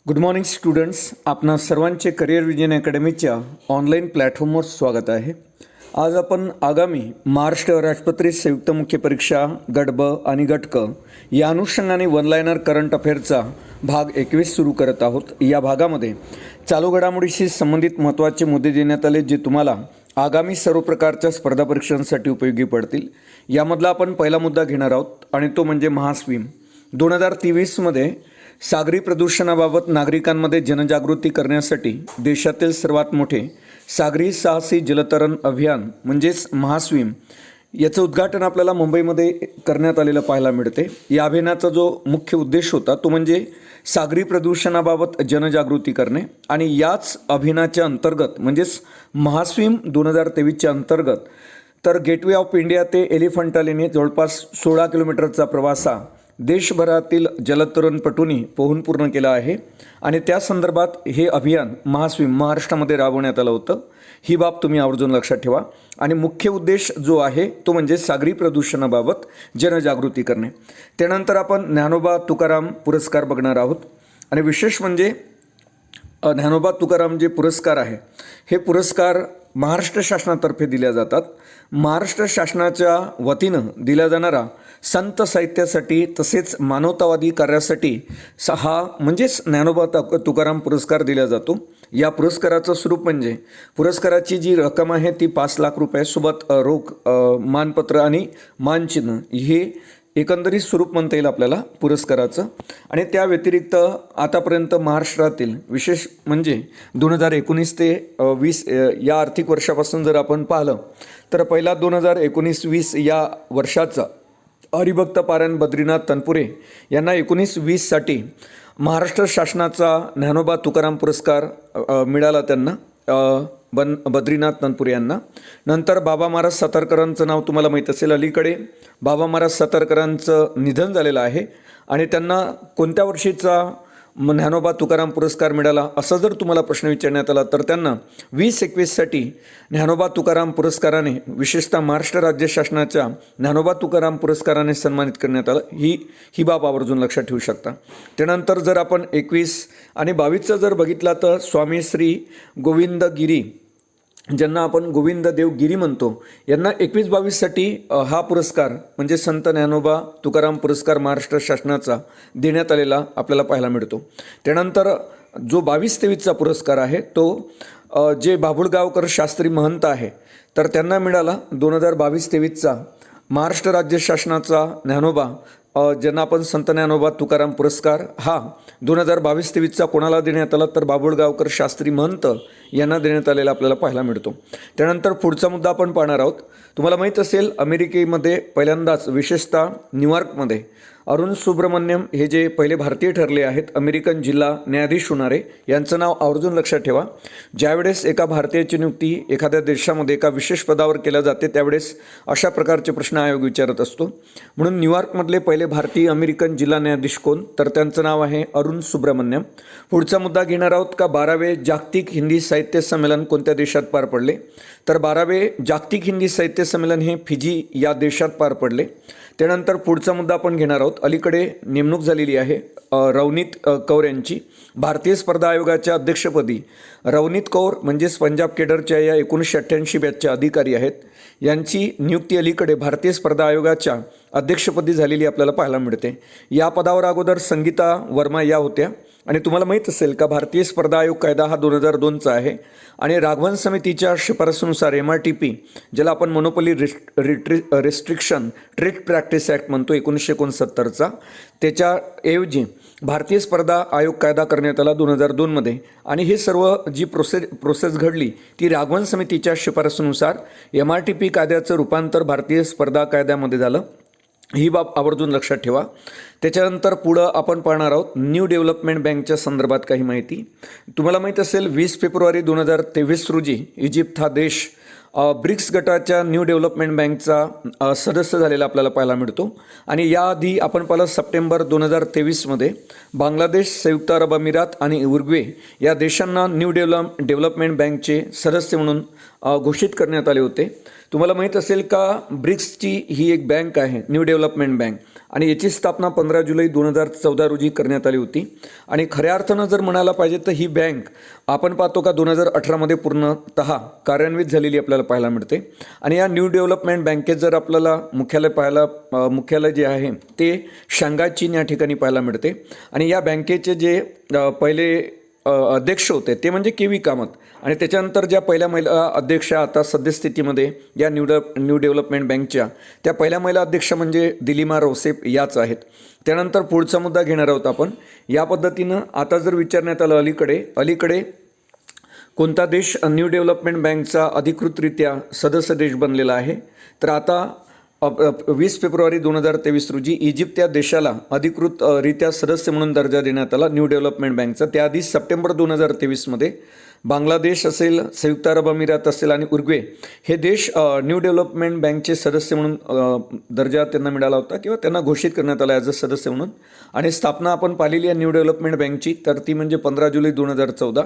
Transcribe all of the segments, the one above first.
Good morning students. आपणा सर्वांचे career vision अकॅडमीच्या online प्लॅटफॉर्मवर स्वागत आहे. आज आपण आगामी महाराष्ट्र राष्ट्रपती संयुक्त मुख्य परीक्षा गट ब आणि गट क या अनुषंगाने वन लायनर करंट अफेअरचा भाग 21 सुरू करत आहोत. या भागामध्ये चालू घडामोडीशी संबंधित महत्त्वाचे मुद्दे देण्यात आले जे तुम्हाला आगामी सर्व प्रकारच्या स्पर्धा परीक्षांसाठी उपयोगी पडतील. यामधला आपण पहिला मुद्दा घेणार आहोत आणि तो म्हणजे महास्विम. 2023मध्ये सागरी प्रदूषणाबाबत नागरिकांमध्ये जनजागृती करण्यासाठी देशातील सर्वात मोठे सागरी साहसी जलतरण अभियान म्हणजेच महास्विम याचं उद्घाटन आपल्याला मुंबईमध्ये करण्यात आलेलं पाहायला मिळते. या अभियानाचा जो मुख्य उद्देश होता तो म्हणजे सागरी प्रदूषणाबाबत जनजागृती करणे आणि याच अभियानाच्या अंतर्गत म्हणजेच महास्विम 2023च्या अंतर्गत तर गेटवे ऑफ इंडिया ते एलिफंटालेने जवळपास 16 किलोमीटरचा प्रवास हा देशभरातील जलतरणपटूंनी पोहून पूर्ण केला आहे आणि त्या संदर्भात हे अभियान महास्विम महाराष्ट्रामध्ये राबवण्यात आलं होतं. ही बाब तुम्ही आवर्जून लक्षात ठेवा. आणि मुख्य उद्देश जो आहे तो म्हणजे सागरी प्रदूषणाबाबत जनजागृती करणे. त्यानंतर आपण ज्ञानोबा तुकाराम पुरस्कार बघणार आहोत आणि विशेष म्हणजे ज्ञानोबा तुकाराम जे पुरस्कार आहे हे पुरस्कार महाराष्ट्र शासनातर्फे दिल्या जातात. महाराष्ट्र शासनाच्या वतीनं दिला जाणारा संत साहित्यासाठी तसेच मानवतावादी कार्यासाठी हा म्हणजेच ज्ञानोबा तुकाराम पुरस्कार दिला जातो. या पुरस्काराचं स्वरूप म्हणजे पुरस्काराची जी रक्कम आहे ती 5 लाख रुपयासोबत रोख मानपत्र आणि मानचिन्ह हे एकंदरीत स्वरूप म्हणता येईल आपल्याला पुरस्काराचं. आणि त्या व्यतिरिक्त आतापर्यंत महाराष्ट्रातील विशेष म्हणजे 2019 ते 20 या आर्थिक वर्षापासून जर आपण पाहिलं तर पहिला 2019-20 या वर्षाचा हरिभक्त पारायण बद्रीनाथ तनपुरे यांना 19-20साठी महाराष्ट्र शासनाचा ज्ञानोबा तुकाराम पुरस्कार मिळाला त्यांना बद्रीनाथ तनपुरे यांना. नंतर बाबा महाराज सातारकरांचं नाव तुम्हाला माहीत असेल. अलीकडे बाबा महाराज सातारकरांचं निधन झालेलं आहे आणि त्यांना कोणत्या वर्षीचा ज्ञानोबा तुकाराम पुरस्कार मिळाला असा जर तुम्हाला प्रश्न विचारण्यात आला तर त्यांना 2021साठी ज्ञानोबा तुकाराम पुरस्काराने विशेषतः महाराष्ट्र राज्य शासनाच्या ज्ञानोबा तुकाराम पुरस्काराने सन्मानित करण्यात आलं. ही बाब आवर्जून लक्षात ठेवू शकता. त्यानंतर जर आपण 21 आणि 22चं जर बघितला तर स्वामी श्री गोविंद गिरी ज्यांना आपण गोविंद देव गिरी म्हणतो यांना 21-22साठी हा पुरस्कार म्हणजे संत ज्ञानोबा तुकाराम पुरस्कार महाराष्ट्र शासनाचा देण्यात आलेला आपल्याला पाहायला मिळतो. त्यानंतर जो 22-23चा पुरस्कार आहे तो जे बाभुळगावकर शास्त्री महंत आहे तर त्यांना मिळाला 2022-23चा महाराष्ट्र राज्य शासनाचा ज्ञानोबा ज्यांना आपण संत ज्ञानोबा तुकाराम पुरस्कार हा 2022-23चा कोणाला देण्यात आला तर बाभुळगावकर शास्त्री महंत यांना देण्यात आलेला आपल्याला पाहायला मिळतो. त्यानंतर पुढचा मुद्दा आपण पाहणार आहोत. तुम्हाला माहीत असेल अमेरिकेमध्ये पहिल्यांदाच विशेषतः न्यूयॉर्कमध्ये अरुण सुब्रमण्यम हे जे पहिले भारतीय ठरले आहेत अमेरिकन जिल्हा न्यायाधीश होणारे यांचं नाव आवर्जून लक्षात ठेवा. ज्यावेळेस एका भारतीयाची नियुक्ती एखाद्या देशामध्ये एका विशेष पदावर केल्या जाते त्यावेळेस अशा प्रकारचे प्रश्न आयोग विचारत असतो. म्हणून न्यूयॉर्कमधले पहिले भारतीय अमेरिकन जिल्हा न्यायाधीश कोण तर त्यांचं नाव आहे अरुण सुब्रमण्यम. पुढचा मुद्दा घेणार आहोत का 12वे जागतिक हिंदी साहित्य संमेलन कोणत्या देशात पार पडले तर 12वे जागतिक हिंदी साहित्य संमेलन हे फिजी या देशात पार पडले. त्यानंतर पुढचा मुद्दा आपण घेणार आहोत. अलीकडे नेमणूक झालेली आहे रवनीत कौर यांची भारतीय स्पर्धा आयोगाच्या अध्यक्षपदी. रवनीत कौर म्हणजेच पंजाब केडरच्या या 1988 बॅचच्या अधिकारी आहेत. यांची नियुक्ती अलीकडे भारतीय स्पर्धा आयोगाच्या अध्यक्षपदी झालेली आपल्याला पाहायला मिळते. या पदावर अगोदर संगीता वर्मा या होत्या आणि तुम्हाला माहीत असेल का भारतीय स्पर्धा आयोग कायदा हा 2002चा आहे आणि राघवन समितीच्या शिफारसीनुसार MRTP ज्याला आपण monopoly restriction trade practice act म्हणतो 1969चा त्याच्याऐवजी भारतीय स्पर्धा आयोग कायदा करण्यात आला 2002मध्ये. आणि हे सर्व जी प्रोसेस घडली ती राघवन समितीच्या शिफारसीनुसार MRTP कायद्याचं रूपांतर भारतीय स्पर्धा कायद्यामध्ये झालं. ही बाब आवर्जून लक्षात ठेवा. त्याच्यानंतर पुढं आपण पाहणार आहोत न्यू डेव्हलपमेंट बँकच्या संदर्भात काही माहिती. तुम्हाला माहीत असेल 20 फेब्रुवारी 2023 रोजी इजिप्त हा देश ब्रिक्स गटाच्या न्यू डेव्हलपमेंट बँकचा सदस्य झालेला आपल्याला पाहायला मिळतो. आणि याआधी आपण पाहिलं सप्टेंबर 2023मध्ये बांगलादेश, संयुक्त अरब अमिरात आणि उरुग्वे या देशांना न्यू डेव्हलपमेंट बँकचे सदस्य म्हणून घोषित करण्यात आले होते. तुम्हाला माहीत असेल का ब्रिक्सची ही एक बँक आहे न्यू डेव्हलपमेंट बँक आणि याची स्थापना 15 जुलै 2014 रोजी करण्यात आली होती. आणि खऱ्या अर्थानं जर म्हणायला पाहिजे तर ही बँक आपण पाहतो का 2018मध्ये पूर्णतः कार्यान्वित झालेली आपल्याला पाहायला मिळते. आणि या न्यू डेव्हलपमेंट बँकेत जर आपल्याला मुख्यालय जे आहे ते शांघाय चीन या ठिकाणी पाहायला मिळते. आणि या बँकेचे जे पहिले अध्यक्ष होते ते म्हणजे के व्ही कामत, आणि त्याच्यानंतर ज्या पहिल्या महिला अध्यक्षा आता सद्यस्थितीमध्ये या न्यू डेव्हलपमेंट बँकच्या त्या पहिल्या महिला अध्यक्ष म्हणजे दिलीमा रोसेफ याच आहेत. त्यानंतर पुढचा मुद्दा घेणार आहोत आपण. या पद्धतीनं आता जर विचारण्यात आलं अलीकडे कोणता देश न्यू डेव्हलपमेंट बँकचा अधिकृतरित्या सदस्य देश बनलेला आहे, तर आता 20 फेब्रुवारी 2023 रोजी इजिप्त या देशाला अधिकृतरित्या सदस्य म्हणून दर्जा देण्यात आला न्यू डेव्हलपमेंट बँकचा. त्याआधी सप्टेंबर 2023मध्ये बांगलादेश असेल, संयुक्त अरब अमिरात असेल आणि उरुग्वे हे देश न्यू डेव्हलपमेंट बँकचे सदस्य म्हणून दर्जा त्यांना मिळाला होता किंवा त्यांना घोषित करण्यात आला ॲज अ सदस्य म्हणून. आणि स्थापना आपण पाहिलेली आहे न्यू डेव्हलपमेंट बँकची, तर ती म्हणजे 15 जुलै 2014.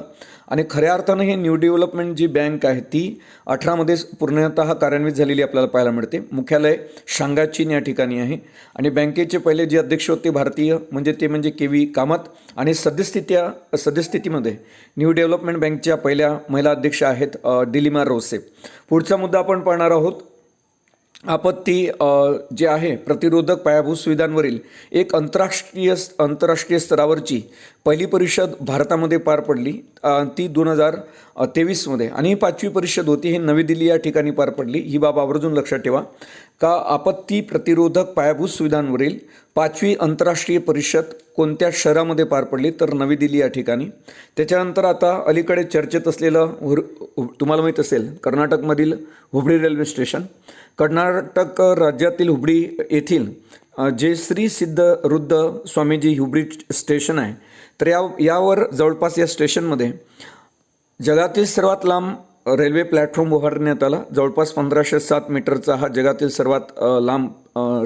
आणि खऱ्या अर्थानं हे न्यू डेव्हलपमेंट जी बँक आहे ती 18मध्ये पूर्णतः कार्यान्वित झालेली आपल्याला पाहायला मिळते. मुख्यालय शांघाय चीन या ठिकाणी आहे. आणि बँकेचे पहिले जे अध्यक्ष होते भारतीय ते म्हणजे के व्ही कामत. आणि सद्यस्थितीमध्ये न्यू डेव्हलपमेंट बँकच्या पहिल्या महिला अध्यक्ष आहेत दिलीमा रोसेफ. पुढचा मुद्दा आपण पाहणार आहोत. आपत्ती जे आहे प्रतिरोधक पायाभूत सुविधांवरील एक आंतरराष्ट्रीय स्तरावरची पहिली परिषद भारतामध्ये पार पडली, ती 2023मध्ये. आणि ही 5वी परिषद होती, ही नवी दिल्ली या ठिकाणी पार पडली. ही बाब आवर्जून लक्षात ठेवा का आपत्ती प्रतिरोधक पायाभूत सुविधांवरील 5वी आंतरराष्ट्रीय परिषद कोणत्या शहरामध्ये पार पडली, तर नवी दिल्ली या ठिकाणी. त्याच्यानंतर आता अलीकडे चर्चेत असलेलं तुम्हाला माहीत असेल कर्नाटकमधील हुबळी रेल्वे स्टेशन. कर्नाटक राज्यातील हुबळी येथील जे श्री सिद्धरुद्र स्वामीजी हुबळी स्टेशन आहे, तर यावर जवळपास या स्टेशनमध्ये जगातील सर्वात लांब रेल्वे प्लॅटफॉर्म उभारण्यात आला. जवळपास 1507 मीटरचा हा जगातील सर्वात लांब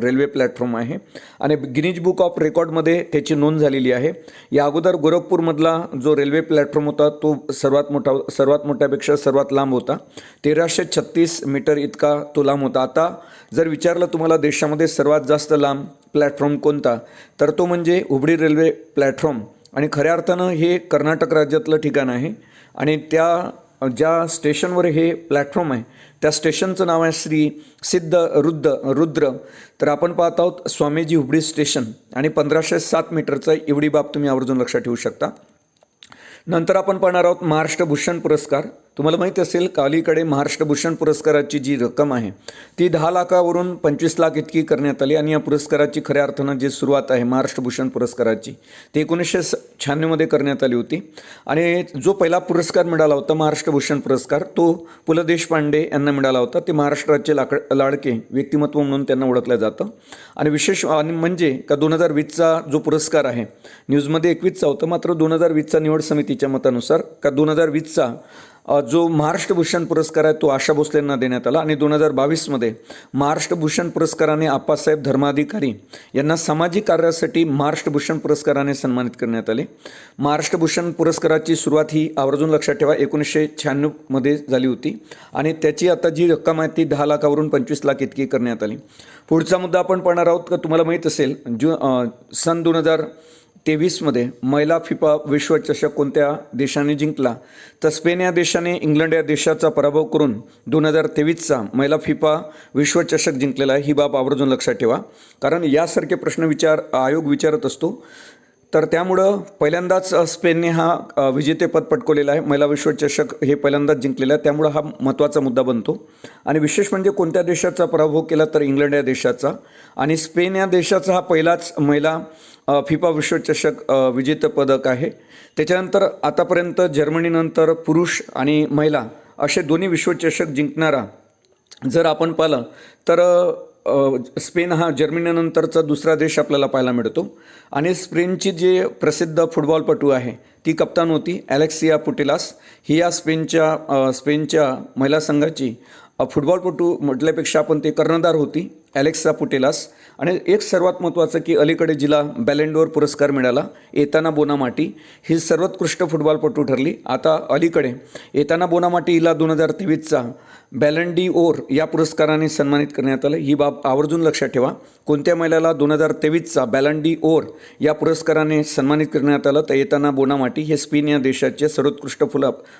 रेल्वे प्लॅटफॉर्म आहे. आणि गिनीज बुक ऑफ रेकॉर्डमध्ये त्याची नोंद झालेली आहे. या अगोदर गोरखपूरमधला जो रेल्वे प्लॅटफॉर्म होता तो सर्वात मोठ्यापेक्षा सर्वात लांब होता. 1336 मीटर इतका तो लांब होता. आता जर विचारलं तुम्हाला देशामध्ये सर्वात जास्त लांब प्लॅटफॉर्म कोणता, तर तो म्हणजे हुबळी रेल्वे प्लॅटफॉर्म. आणि खऱ्या अर्थानं हे कर्नाटक राज्यातलं ठिकाण आहे. आणि ज्या स्टेशनवर हे प्लॅटफॉर्म आहे त्या स्टेशनचं नाव आहे श्री रुद्र. तर आपण पाहत आहोत स्वामीजी हुबळी स्टेशन आणि 1507 मीटरचा, एवढी बाब तुम्ही आवर्जून लक्षात ठेवू शकता. नंतर आपण पाहणार आहोत महाराष्ट्र भूषण पुरस्कार. तुम्हाला माहिती असेल का अलीकडे महाराष्ट्र भूषण पुरस्काराची जी रक्कम आहे ती 10 लाखावरून 25 लाख इतकी करण्यात आली. आणि या पुरस्काराची खऱ्या अर्थानं जी सुरुवात आहे महाराष्ट्र भूषण पुरस्काराची ती 1996मध्ये करण्यात आली होती. आणि जो पहिला पुरस्कार मिळाला होता महाराष्ट्र भूषण पुरस्कार तो पु ल देशपांडे यांना मिळाला होता. ते महाराष्ट्राचे लाडके व्यक्तिमत्व म्हणून त्यांना ओळखलं जातं. आणि विशेष म्हणजे का 2020चा जो पुरस्कार आहे न्यूजमध्ये 21चा होता, मात्र 2020चा निवड समितीच्या मतानुसार का 2020चा जो महाराष्ट्र भूषण पुरस्कार आहे तो आशा भोसलेंना देण्यात आला. आणि 2022मध्ये महाराष्ट्र भूषण पुरस्काराने आप्पासाहेब धर्माधिकारी यांना सामाजिक कार्यासाठी महाराष्ट्र भूषण पुरस्काराने सन्मानित करण्यात आले. महाराष्ट्र भूषण पुरस्काराची सुरुवात ही आवर्जून लक्षात ठेवा 1996मध्ये झाली होती. आणि त्याची आता जी रक्कम आहे ती 10 लाखावरून 25 लाख इतकी करण्यात आली. पुढचा मुद्दा आपण पाहणार आहोत का तुम्हाला माहीत असेल सन 2023मध्ये महिला फिफा विश्वचषक कोणत्या देशाने जिंकला, तर स्पेन या देशाने इंग्लंड या देशाचा पराभव करून 2023चा महिला फिफा विश्वचषक जिंकलेला आहे. ही बाब आवर्जून लक्षात ठेवा, कारण यासारखे प्रश्न आयोग विचारत असतो. तर त्यामुळं पहिल्यांदाच स्पेनने हा विजेतेपद पटकवलेला आहे. महिला विश्वचषक हे पहिल्यांदाच जिंकलेलं आहे, त्यामुळं हा महत्त्वाचा मुद्दा बनतो. आणि विशेष म्हणजे कोणत्या देशाचा पराभव केला, तर इंग्लंड या देशाचा. आणि स्पेन या देशाचा हा पहिलाच महिला फिफा विश्वचषक विजेतेपदक आहे. त्याच्यानंतर आतापर्यंत जर्मनीनंतर पुरुष आणि महिला असे दोन्ही विश्वचषक जिंकणारा जर आपण पाहिलं तर स्पेन हा जर्मनीनंतरचा दुसरा देश आपल्याला पाहायला मिळतो. आणि स्पेनची जे प्रसिद्ध फुटबॉलपटू आहे ती कप्तान होती ॲलेक्सिया पुटेलास. ही या स्पेनच्या महिला संघाची फुटबॉलपटू म्हटल्यापेक्षा आपण ते कर्णधार होती ॲलेक्सा पुटेलास. आणि एक सर्वात महत्त्वाचं की अलीकडे जिला बॅलेंडोर पुरस्कार मिळाला एताना बोनामाटी ही सर्वोत्कृष्ट फुटबॉलपटू ठरली. आता अलीकडे एताना बोनामाटी हिला 2023चा बॅलन डी ओर या पुरस्काराने सन्मानित करण्यात आलं. ही बाब आवर्जून लक्षात ठेवा. कोणत्या महिलाला 2023चा बॅलन डी ओर या पुरस्काराने सन्मानित करण्यात आलं तर येताना बोनामाटी हे स्पेन या देशाचे सर्वोत्कृष्ट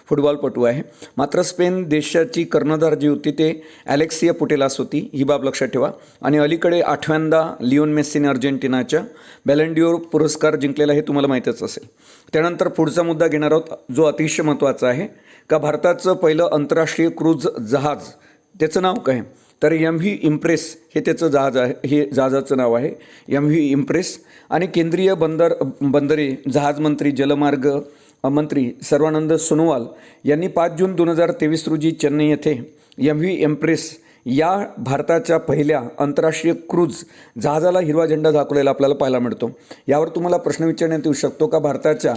फुटबॉलपटू आहे. मात्र स्पेन देशाची कर्णधार जी होती ते ॲलेक्सिया पुटेलास होती. ही बाब लक्षात ठेवा. आणि अलीकडे 8व्यांदा लिओन मेस्सीने अर्जेंटिनाच्या बॅलन डी ओर पुरस्कार जिंकलेला हे तुम्हाला माहीतच असेल. त्यानंतर पुढचा मुद्दा घेणार आहोत जो अतिशय महत्त्वाचा आहे का भारताचं पहिलं आंतरराष्ट्रीय क्रूज जहाज त्याचं नाव काय तर MV इम्प्रेस हे त्याचं जहाज आहे. हे जहाजाचं नाव आहे MV इम्प्रेस. आणि केंद्रीय बंदरे जहाज मंत्री जलमार्ग मंत्री सर्वानंद सोनोवाल यांनी 5 जून 2023 रोजी चेन्नई येथे MV इम्प्रेस या भारताच्या पहिल्या आंतरराष्ट्रीय क्रूज जहाजाला हिरवा झेंडा दाखवलेला आपल्याला पाहायला मिळतो. यावर तुम्हाला प्रश्न विचारण्यात येऊ शकतो का भारताच्या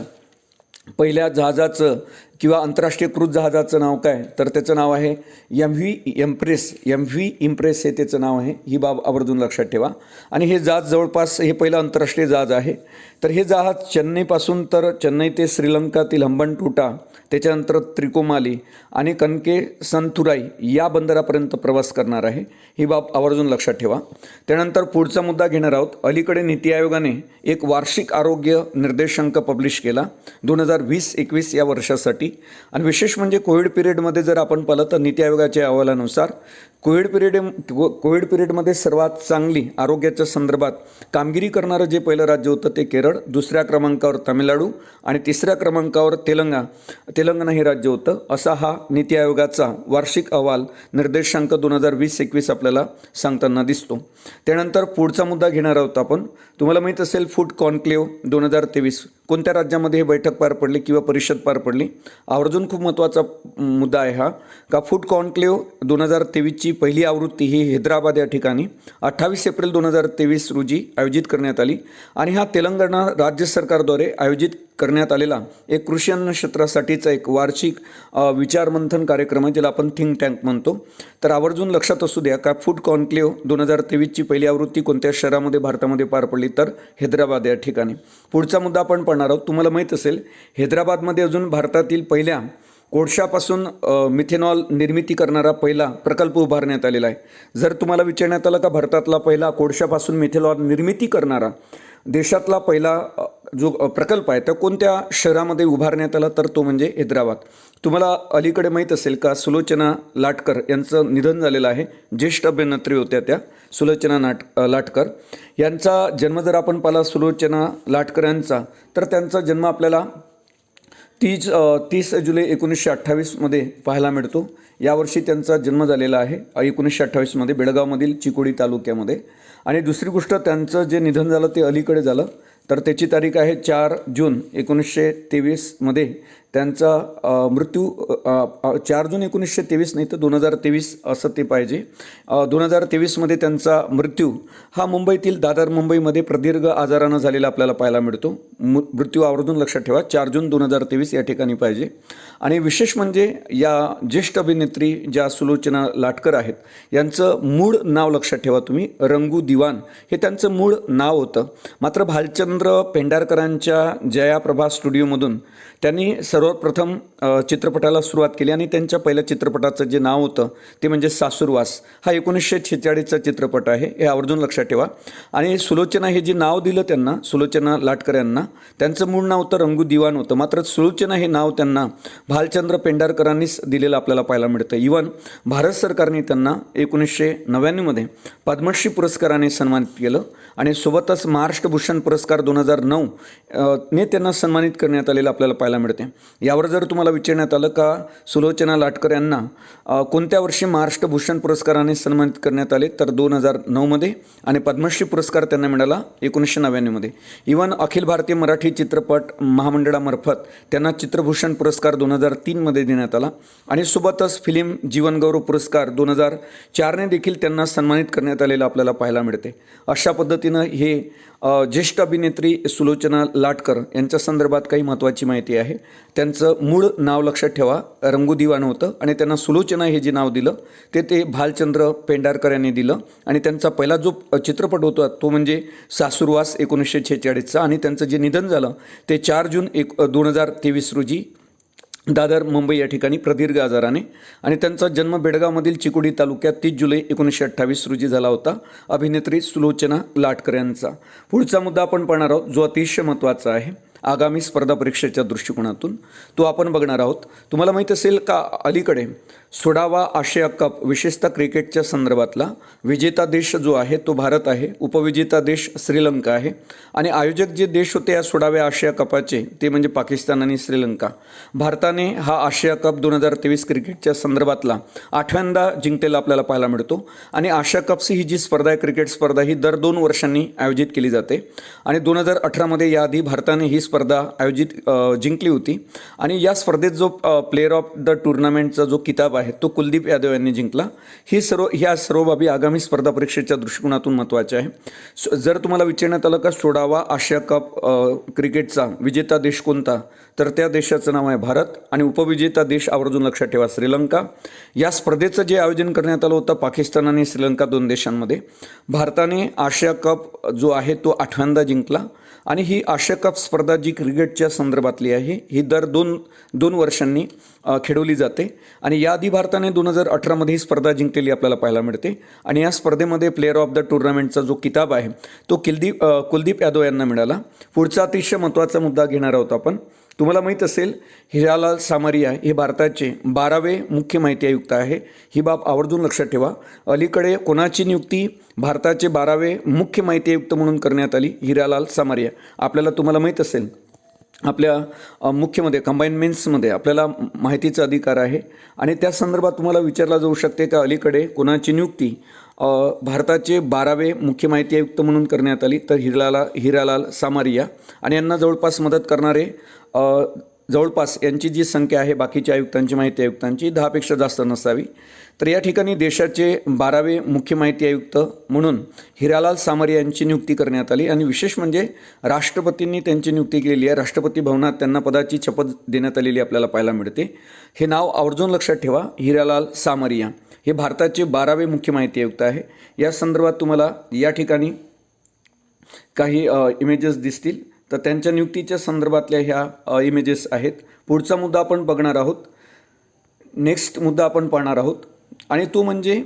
पहिल्या जहाजाचं किंवा आंतरराष्ट्रीय क्रूज जहाजाचं नाव काय तर त्याचं नाव आहे MV इम्प्रेस. MV इम्प्रेस हे त्याचं नाव आहे. ही बाब आवर्जून लक्षात ठेवा. आणि हे जहाज जवळपास हे पहिलं आंतरराष्ट्रीय जहाज आहे. तर हे जहाज चेन्नईपासून तर चेन्नई ते श्रीलंकातील हंबनटोटा त्याच्यानंतर त्रिकोमाली आणि कनकेसंथुराई या बंदरापर्यंत प्रवास करणार आहे. ही बाब आवर्जून लक्षात ठेवा. त्यानंतर पुढचा मुद्दा घेणार आहोत. अलीकडे नीती आयोगाने एक वार्षिक आरोग्य निर्देशांक पब्लिश केला 2020-21 या वर्षासाठी. आणि विशेष म्हणजे कोविड पिरियडमध्ये जर आपण पाहिलं तर नीती आयोगाच्या अहवालानुसार कोविड पिरियडमध्ये सर्वात चांगली आरोग्याच्या संदर्भात कामगिरी करणारं जे पहिलं राज्य होतं ते केरळ, दुसऱ्या क्रमांकावर तामिळनाडू आणि तिसऱ्या क्रमांकावर तेलंगणा हे राज्य होतं. असा हा नीती आयोगाचा वार्षिक अहवाल निर्देशांक 2020-21 आपल्याला सांगताना दिसतो. त्यानंतर पुढचा मुद्दा घेणार आहोत आपण. तुम्हाला माहीत असेल फूड कॉन्क्लेव्ह 2023 कोणत्या राज्यामध्ये हे बैठक पार पडली किंवा परिषद पार पडली. आवर्जून खूप महत्त्वाचा मुद्दा आहे हा का फूड कॉन्क्लेव्ह 2023ची पहिली आवृत्ती ही हैदराबाद या ठिकाणी 28 एप्रिल 2023 रोजी आयोजित करण्यात आली. आणि हा तेलंगणा राज्य सरकारद्वारे आयोजित करण्यात आलेला एक कृषी अन्न क्षेत्रासाठीचा एक वार्षिक विचारमंथन कार्यक्रम आहे ज्याला आपण थिंक टँक म्हणतो. तर आवर्जून लक्षात असू द्या का फूड कॉन्क्लेव्ह 2023ची पहिली आवृत्ती कोणत्या शहरामध्ये भारतामध्ये पार पडली तर हैदराबाद या ठिकाणी. पुढचा मुद्दा आपण पाहणार आहोत. तुम्हाला माहीत असेल हैदराबादमध्ये अजून भारतातील पहिल्या कोळशापासून मिथेनॉल निर्मिती करणारा पहिला प्रकल्प उभारण्यात आलेला आहे. जर तुम्हाला विचारण्यात आलं का भारतातला पहिला कोळशापासून मिथेनॉल निर्मिती करणारा देशातला पहिला जो प्रकल्प आहे तो कोणत्या शहरामध्ये उभारण्यात आला तर तो म्हणजे हैदराबाद. तुम्हाला अलीकडे माहीत असेल का सुलोचना लाटकर यांचं निधन झालेलं आहे. ज्येष्ठ अभिनेत्री होत्या त्या सुलोचना लाटकर यांचा जन्म जर आपण पाहिला सुलोचना लाटकर यांचा तर त्यांचा जन्म आपल्याला 30 जुलै 1928 पाहायला मिळतो. यावर्षी त्यांचा जन्म झालेला आहे 1928 बेळगावमधील चिकोडी तालुक्यामध्ये. आणि दुसरी गोष्ट त्यांचं जे निधन झालं ते अलीकडे झालं तर त्याची तारीख आहे 4 जून 1923 त्यांचा मृत्यू 4 जून 1923 नाही तर 2023 असं ते पाहिजे. 2023 त्यांचा मृत्यू हा मुंबईतील दादर मुंबईमध्ये प्रदीर्घ आजारानं झालेला आपल्याला पाहायला मिळतो. मृत्यू आवर्जून लक्षात ठेवा 4 जून 2023 या ठिकाणी पाहिजे. आणि विशेष म्हणजे या ज्येष्ठ अभिनेत्री ज्या सुलोचना लाटकर आहेत यांचं मूळ नाव लक्षात ठेवा तुम्ही रंगू दिवान हे त्यांचं मूळ नाव होतं. मात्र भालचंद्र पेंढारकरांच्या जयाप्रभा स्टुडिओमधून त्यांनी सर्वप्रथम चित्रपटाला सुरुवात केली आणि त्यांच्या पहिल्या चित्रपटाचं जे नाव होतं ते म्हणजे सासूरवास. हा 1946चा चित्रपट आहे हे आवर्जून लक्षात ठेवा. आणि सुलोचना हे जे नाव दिलं त्यांना सुलोचना लाटकर यांना त्यांचं मूळ नाव होतं रंगू दिवान होतं. मात्र सुलोचना हे नाव त्यांना भालचंद्र पेंढारकरांनीच दिलेलं आपल्याला पाहायला मिळतं. इव्हन भारत सरकारने त्यांना 1999 पद्मश्री पुरस्काराने सन्मानित केलं आणि सोबतच महाराष्ट्र भूषण पुरस्कार 2009 ने त्यांना सन्मानित करण्यात आलेलं आपल्याला पाहायला मिळते. यावर जर तुम्हाला विचारण्यात आलं का सुलोचना लाटकर यांना कोणत्या वर्षी महाराष्ट्र भूषण पुरस्काराने सन्मानित करण्यात आले तर 2009 आणि पद्मश्री पुरस्कार त्यांना मिळाला 1999. इव्हन अखिल भारतीय मराठी चित्रपट महामंडळामार्फत त्यांना चित्रभूषण पुरस्कार 2003 देण्यात आला आणि सोबतच फिल्म जीवनगौरव पुरस्कार 2004 देखील त्यांना सन्मानित करण्यात आलेलं आपल्याला पाहायला मिळते. अशा पद्धतीनं हे ज्येष्ठ अभिनेत्री सुलोचना लाटकर यांच्या संदर्भात काही महत्त्वाची माहिती आहे. त्यांचं मूळ नाव लक्षात ठेवा रंगू दिवान होतं आणि त्यांना सुलोचना हे जे नाव दिलं ते भालचंद्र पेंढारकर यांनी दिलं. आणि त्यांचा पहिला जो चित्रपट होता तो म्हणजे सासूरवास 1946चा आणि त्यांचं जे निधन झालं ते 4 जून 2023 रोजी दादर मुंबई या ठिकाणी प्रदीर्घ आजाराने आणि त्यांचा जन्म बेडगावमधील चिकोडी तालुक्यात 30 जुलै 1928 रोजी झाला होता. अभिनेत्री सुलोचना लाटकर यांचा. पुढचा मुद्दा आपण पाहणार आहोत जो अतिशय महत्त्वाचा आहे आगामी स्पर्धा परीक्षेच्या दृष्टिकोनातून. तो आपण बघणार आहोत. तुम्हाला माहीत असेल का अलीकडे 16वा आशिया कप विशेषतः क्रिकेटच्या संदर्भातला विजेता देश जो आहे तो भारत आहे, उपविजेता देश श्रीलंका आहे आणि आयोजक जे देश होते या 16व्या आशिया कपाचे ते म्हणजे पाकिस्तान आणि श्रीलंका. भारताने हा आशिया कप 2023 क्रिकेटच्या संदर्भातला 8व्यांदा जिंकलेला आपल्याला पाहायला मिळतो आणि आशिया कपची ही जी स्पर्धा आहे क्रिकेट स्पर्धा ही दर 2 वर्षांनी आयोजित केली जाते आणि 2018मध्ये याआधी भारताने ही स्पर्धा जिंकली होती आणि या स्पर्धेत जो प्लेअर ऑफ द टुर्नामेंटचा जो किताब आहे तो कुलदीप यादव यांनी जिंकला. ह्या सर्व बाबी आगामी स्पर्धा परीक्षेच्या दृष्टिकोनातून महत्त्वाच्या आहे. जर तुम्हाला विचारण्यात आलं का 16वा आशिया कप क्रिकेटचा विजेता देश कोणता, तर त्या देशाचं नाव आहे भारत आणि उपविजेता देश आवर्जून लक्षात ठेवा श्रीलंका. या स्पर्धेचं जे आयोजन करण्यात आलं होतं पाकिस्तान आणि श्रीलंका 2 देशांमध्ये. भारताने आशिया कप जो आहे तो 8व्यांदा जिंकला आणि ही आशिया कप स्पर्धा जी क्रिकेटच्या संदर्भातली आहे ही दर दोन वर्षांनी खेळवली जाते आणि याआधी भारताने 2018मध्ये ही स्पर्धा जिंकलेली आपल्याला पाहायला मिळते आणि या स्पर्धेमध्ये प्लेअर ऑफ द टुर्नामेंटचा जो किताब आहे तो कुलदीप यादव यांना मिळाला. पुढचा अतिशय महत्त्वाचा मुद्दा घेणार आहोत आपण. तुम्हाला माहीत असेल हिरालाल सामरिया हे भारताचे 12वे मुख्य माहिती आयुक्त आहे. ही बाब आवर्जून लक्षात ठेवा. अलीकडे कोणाची नियुक्ती भारताचे 12वे मुख्य माहिती आयुक्त म्हणून करण्यात आली? हिरालाल सामरिया. तुम्हाला माहीत असेल आपल्या मुख्यमध्ये कंबाईन मेन्समध्ये आपल्याला माहितीचा अधिकार आहे आणि त्या संदर्भात तुम्हाला विचारला जाऊ शकते का अलीकडे कोणाची नियुक्ती भारताचे 12वे मुख्य माहिती आयुक्त म्हणून करण्यात आली? तर हिरालाल सामरिया आणि यांना जवळपास मदत करणारे जवळपास यांची जी संख्या आहे बाकीच्या आयुक्तांची माहिती आयुक्तांची 10पेक्षा जास्त नसावी. तर या ठिकाणी देशाचे 12वे मुख्य माहिती आयुक्त म्हणून हिरालाल सामरिया यांची नियुक्ती करण्यात आली आणि विशेष म्हणजे राष्ट्रपतींनी त्यांची नियुक्ती केलेली आहे. राष्ट्रपती भवनात त्यांना पदाची शपथ देण्यात आलेली आपल्याला पाहायला मिळते. हे नाव आवर्जून लक्षात ठेवा. हिरालाल सामरिया हे भारताचे 12वे मुख्य माहिती आयुक्त आहे. या संदर्भात तुम्हाला या ठिकाणी काही इमेजेस दिसतील तर त्यांच्या नियुक्तीच्या संदर्भातल्या ह्या इमेजेस आहेत. पुढचा मुद्दा आपण बघणार आहोत. नेक्स्ट मुद्दा आपण पाहणार आहोत आणि तो म्हणजे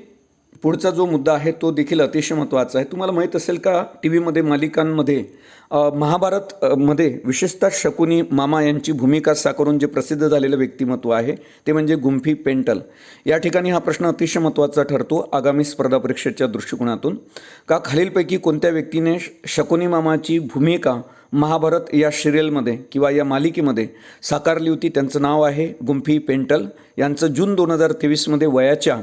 पुढचा जो मुद्दा आहे तो देखील अतिशय महत्त्वाचा आहे. तुम्हाला माहीत असेल का टीव्हीमध्ये मालिकांमध्ये महाभारतमध्ये विशेषतः शकुनी मामा यांची भूमिका साकारून जे प्रसिद्ध झालेलं व्यक्तिमत्व आहे ते म्हणजे गुंफी पेंटल. या ठिकाणी हा प्रश्न अतिशय महत्त्वाचा ठरतो आगामी स्पर्धा परीक्षेच्या दृष्टिकोनातून. का खालीलपैकी कोणत्या व्यक्तीने शकुनी मामाची भूमिका महाभारत या सिरियलमध्ये किंवा या मालिकेमध्ये साकारली होती? त्यांचं नाव आहे गुंफी पेंटल. यांचं जून 2023मध्ये वयाच्या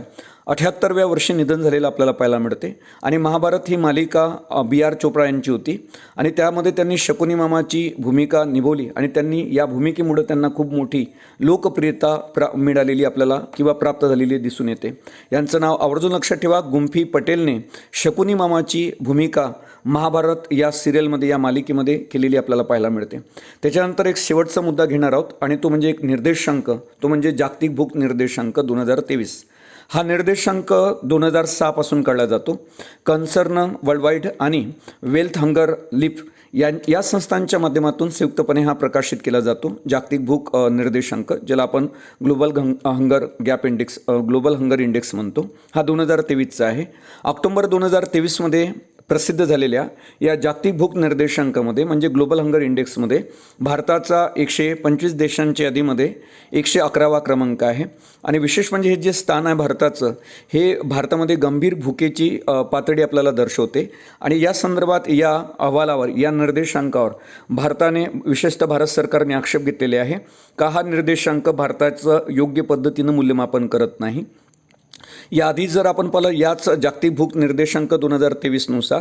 78व्या वर्षी निधन झालेलं आपल्याला पाहायला मिळते आणि महाभारत ही मालिका B.R. चोप्रा यांची होती आणि त्यामध्ये त्यांनी शकुनी मामाची भूमिका निभवली आणि त्यांनी या भूमिकेमुळे त्यांना खूप मोठी लोकप्रियता मिळालेली आपल्याला किंवा प्राप्त झालेली दिसून येते. यांचं नाव आवर्जून लक्षात ठेवा. गुंफी पटेलने शकुनी मामाची भूमिका महाभारत या सिरियलमध्ये या मालिकेमध्ये केलेली आपल्याला पाहायला मिळते. त्याच्यानंतर एक शेवटचा मुद्दा घेणार आहोत आणि तो म्हणजे एक निर्देशांक, तो म्हणजे जागतिक भूक निर्देशांक 2023. हा निर्देशांक 2006 पासून काढला जातो. कन्सर्न वर्ल्डवाईड आणि वेल्थ हंगर लिफ या संस्थांच्या माध्यमातून संयुक्तपणे हा प्रकाशित केला जातो. जागतिक भूक निर्देशांक ज्याला आपण ग्लोबल हंगर इंडेक्स म्हणतो. हा 2023चा आहे. ऑक्टोबर 2023मध्ये प्रसिद्ध झालेल्या या जागतिक भूक निर्देशांकामध्ये म्हणजे ग्लोबल हंगर इंडेक्समध्ये भारताचा 125 देशांच्या यादीमध्ये 111वा क्रमांक आहे आणि विशेष म्हणजे हे जे स्थान आहे भारताचं हे भारतामध्ये गंभीर भुकेची पातळी आपल्याला दर्शवते आणि या संदर्भात या अहवालावर या निर्देशांकावर भारताने विशेषतः भारत सरकारने आक्षेप घेतलेले आहे का हा निर्देशांक भारताचं योग्य पद्धतीनं मूल्यमापन करत नाही. याआधी जर आपण पाहिलं याच जागतिक भूक निर्देशांक 2023नुसार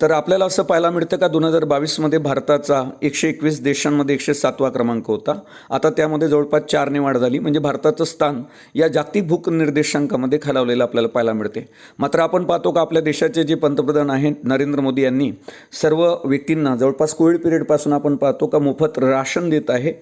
तर आपल्याला असं पाहायला मिळतं का 2022मध्ये भारताचा 121 देशांमध्ये 107वा क्रमांक होता. आता त्यामध्ये जवळपास 4ने वाढ झाली म्हणजे भारताचं स्थान या जागतिक भूक निर्देशांकामध्ये खालावलेलं आपल्याला पाहायला मिळते. मात्र आपण पाहतो का आपल्या देशाचे जे पंतप्रधान आहेत नरेंद्र मोदी यांनी सर्व व्यक्तींना जवळपास कोविड पिरियडपासून आपण पाहतो का मोफत राशन देत आहे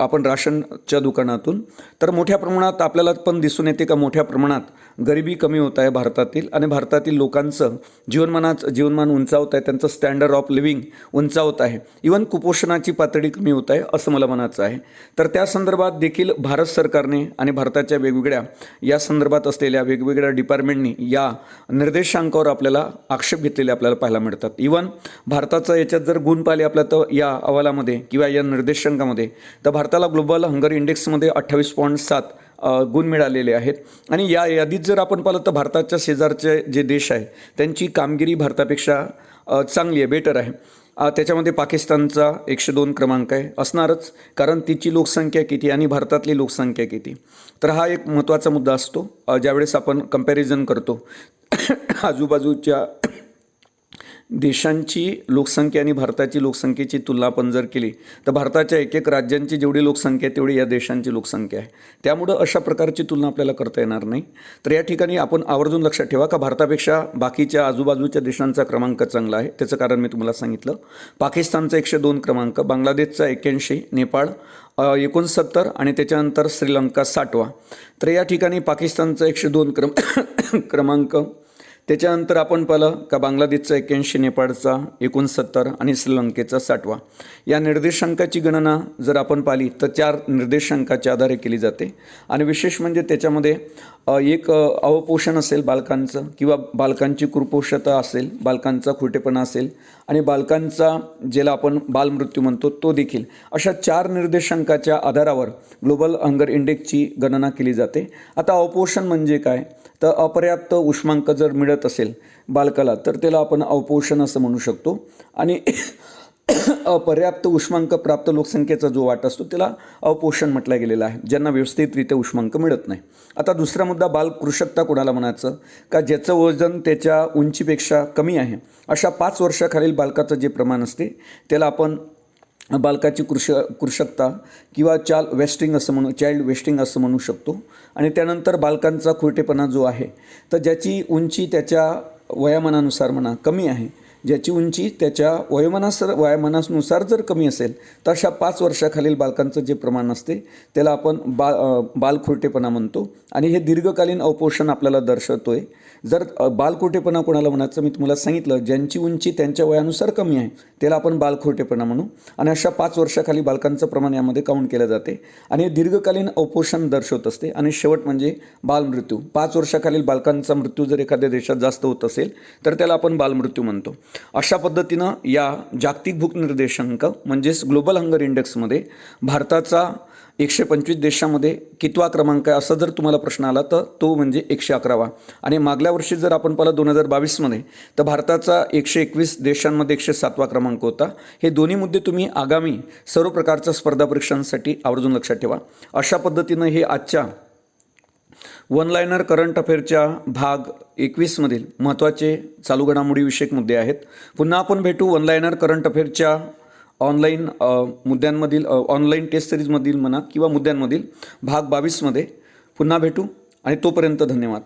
आपण राशनच्या दुकानातून. तर मोठ्या प्रमाणात आपल्याला पण दिसून येते का मोठ्या प्रमाणात गरिबी कमी होत आहे भारतातील आणि भारतातील लोकांचं जीवनमान उंचावत आहे, त्यांचं स्टँडर्ड ऑफ लिव्हिंग उंचावत आहे. इवन कुपोषणाची पातळी कमी होत आहे असं मला म्हणायचं आहे. तर त्या संदर्भात देखील भारत सरकारने आणि भारताच्या वेगवेगळ्या या संदर्भात असलेल्या वेगवेगळ्या डिपार्टमेंटनी या निर्देशांकावर आपल्याला आक्षेप घेतलेले आपल्याला पाहायला मिळतात. इवन भारताचं याच्यात जर गुण पाहिले आपल्या तर या अहवालामध्ये किंवा या निर्देशांकामध्ये तर भारताला ग्लोबल हंगर इंडेक्समध्ये 28.7 गुण मिळालेले आहेत. आणि या यादीत जर आपण पाहिलं तर भारताच्या शेजारचे जे देश आहे त्यांची कामगिरी भारतापेक्षा चांगली आहे, बेटर आहे. त्याच्यामध्ये पाकिस्तानचा 102 क्रमांक आहे, असणारच, कारण तिची लोकसंख्या किती आणि भारतातली लोकसंख्या किती. तर हा एक महत्त्वाचा मुद्दा असतो ज्यावेळेस आपण कंपॅरिझन करतो आजूबाजूच्या देशांची लोकसंख्या आणि भारताची लोकसंख्येची तुलना आपण जर केली तर भारताच्या एक राज्यांची जेवढी लोकसंख्या आहे तेवढी या देशांची लोकसंख्या आहे. त्यामुळं अशा प्रकारची तुलना आपल्याला करता येणार नाही. तर या ठिकाणी आपण आवर्जून लक्षात ठेवा का भारतापेक्षा बाकीच्या आजूबाजूच्या देशांचा क्रमांक चांगला आहे. त्याचं कारण मी तुम्हाला सांगितलं. पाकिस्तानचा 102 क्रमांक, बांगलादेशचा 81, नेपाळ 69 आणि त्याच्यानंतर श्रीलंका 60वा. तर या ठिकाणी पाकिस्तानचा 102 क्रमांक, त्याच्यानंतर आपण पाहिलं का बांगलादेशचा 81, नेपाळचा 69 आणि श्रीलंकेचा 60वा. या निर्देशांकाची गणना जर आपण पाहिली तर 4 निर्देशांकाच्या आधारे केली जाते. आणि विशेष म्हणजे त्याच्यामध्ये एक अवपोषण असेल बालकांचं किंवा बालकांची कुपोषणता असेल, बालकांचा खुरटेपणा असेल आणि बालकांचा ज्याला आपण बालमृत्यू म्हणतो तो देखील, अशा 4 निर्देशांकाच्या आधारावर ग्लोबल हंगर इंडेक्सची गणना केली जाते. आता अवपोषण म्हणजे काय, तर अपर्याप्त उष्मांक जर मिळत असेल बालकाला तर त्याला आपण अवपोषण असं म्हणू शकतो. आणि अपर्याप्त उष्मांक प्राप्त लोकसंख्येचा जो वाटा असतो त्याला अवपोषण म्हटलं गेलेलं आहे, ज्यांना व्यवस्थितरित्या उष्मांक मिळत नाही. आता दुसरा मुद्दा, बालकृशकता कोणाला म्हणायचं, का ज्याचं वजन त्याच्या उंचीपेक्षा कमी आहे अशा 5 वर्षाखालील बालकाचं जे प्रमाण असते त्याला आपण बालकाची कृशकता किंवा चाइल्ड वेस्टिंग असं म्हणू शकतो. आणि त्यानंतर बालकांचा खुरटेपणा जो आहे तर ज्याची उंची त्याच्या वयामानानुसार म्हणा कमी आहे, ज्याची उंची त्याच्या वयामानानुसार जर कमी असेल तर अशा 5 वर्षाखालील बालकांचं जे प्रमाण असते त्याला आपण बालखुरटेपणा म्हणतो. आणि हे दीर्घकालीन अवपोषण आपल्याला दर्शवतो आहे. जर बालखुरटेपणा कोणाला म्हणायचं मी तुम्हाला सांगितलं, ज्यांची उंची त्यांच्या वयानुसार कमी आहे त्याला आपण बालखुरटेपणा म्हणू. आणि अशा 5 वर्षाखाली बालकांचं प्रमाण यामध्ये काउंट केलं जाते आणि हे दीर्घकालीन अवपोषण दर्शवत असते. आणि शेवट म्हणजे बालमृत्यू. 5 वर्षाखालील बालकांचा मृत्यू जर एखाद्या देशात जास्त होत असेल तर त्याला आपण बालमृत्यू म्हणतो. अशा पद्धतीनं या जागतिक भूक निर्देशांक म्हणजेच ग्लोबल हंगर इंडेक्समध्ये भारताचा 125 देशामध्ये कितवा क्रमांक आहे असं जर तुम्हाला प्रश्न आला तर तो म्हणजे 111वा. आणि मागल्या वर्षी जर आपण पाहिलं 2022मध्ये तर भारताचा 121 देशांमध्ये 107वा क्रमांक होता. हे दोन्ही मुद्दे तुम्ही आगामी सर्व प्रकारच्या स्पर्धा परीक्षांसाठी आवर्जून लक्षात ठेवा. अशा पद्धतीनं हे आजच्या वन लायनर करंट अफेअरच्या भाग 21मधील महत्त्वाचे चालू घडामोडीविषयक मुद्दे आहेत. पुन्हा आपण भेटू वन लायनर करंट अफेअरच्या ऑनलाईन मुद्द्यांमधील ऑनलाईन टेस्ट सिरीजमधील म्हणा किंवा मुद्द्यांमधील भाग 22मध्ये पुन्हा भेटू. आणि तोपर्यंत धन्यवाद.